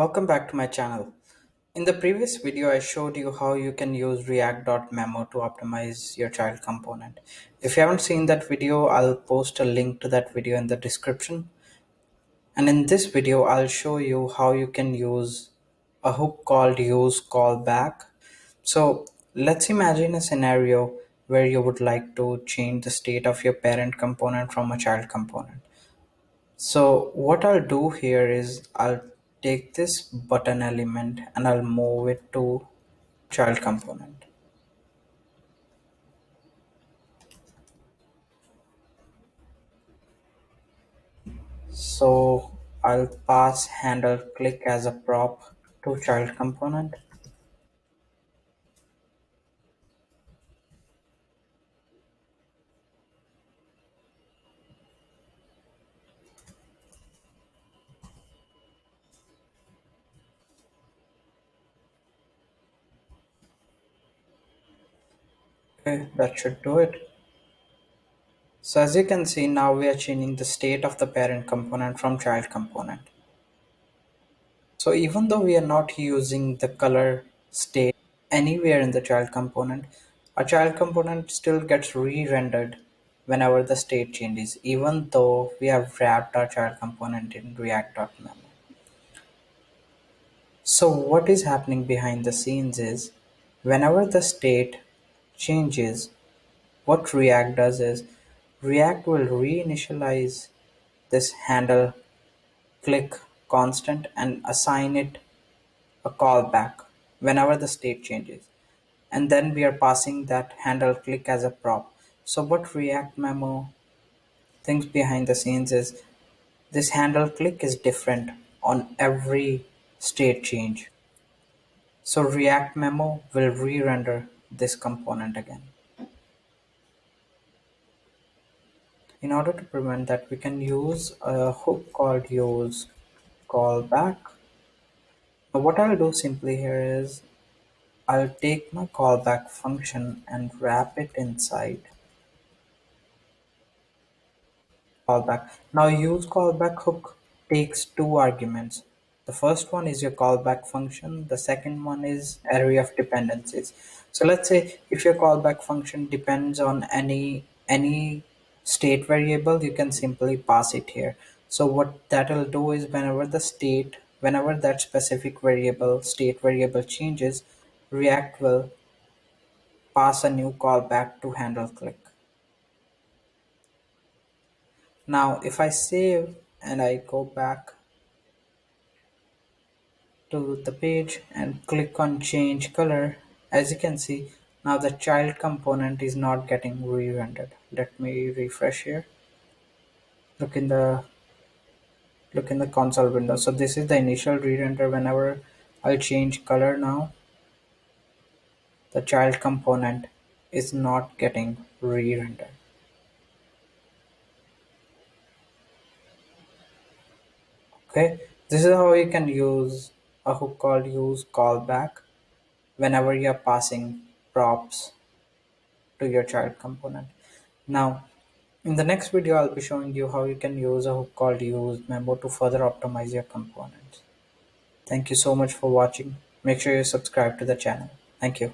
Welcome back to my channel. In the previous video, I showed you how you can use react.memo to optimize your child component. If you haven't seen that video, I'll post a link to that video in the description. And in this video, I'll show you how you can use a hook called useCallback. So let's imagine a scenario where you would like to change the state of your parent component from a child component. So what I'll do here is I'll take this button element and I'll move it to child component. So I'll pass handle click as a prop to child component. Okay, that should do it. So as you can see, now we are changing the state of the parent component from child component. So even though we are not using the color state anywhere in the child component, a child component still gets re-rendered whenever the state changes, even though we have wrapped our child component in React.memo. So what is happening behind the scenes is whenever the state changes, what React does is React will reinitialize this handle click constant and assign it a callback whenever the state changes. And then we are passing that handle click as a prop. So what React memo thinks behind the scenes is this handle click is different on every state change. So React memo will re-render this component again. In order to prevent that, we can use a hook called use callback. Now what I'll do simply here is I'll take my callback function and wrap it inside callback. Now use callback hook takes two arguments. The first one is your callback function. The second one is array of dependencies. So let's say if your callback function depends on any state variable, you can simply pass it here. So what that will do is whenever that specific variable state variable changes, React will pass a new callback to handle click. Now if I save and I go back to the page and click on change color, as you can see now the child component is not getting re-rendered. Let me refresh here. Look in the console window. So this is the initial re-render. Whenever I'll change color, now the child component is not getting re-rendered. Okay, this is how you can use a hook called use callback whenever you're passing props to your child component. Now, in the next video, I'll be showing you how you can use a hook called useMemo to further optimize your components. Thank you so much for watching. Make sure you subscribe to the channel. Thank you.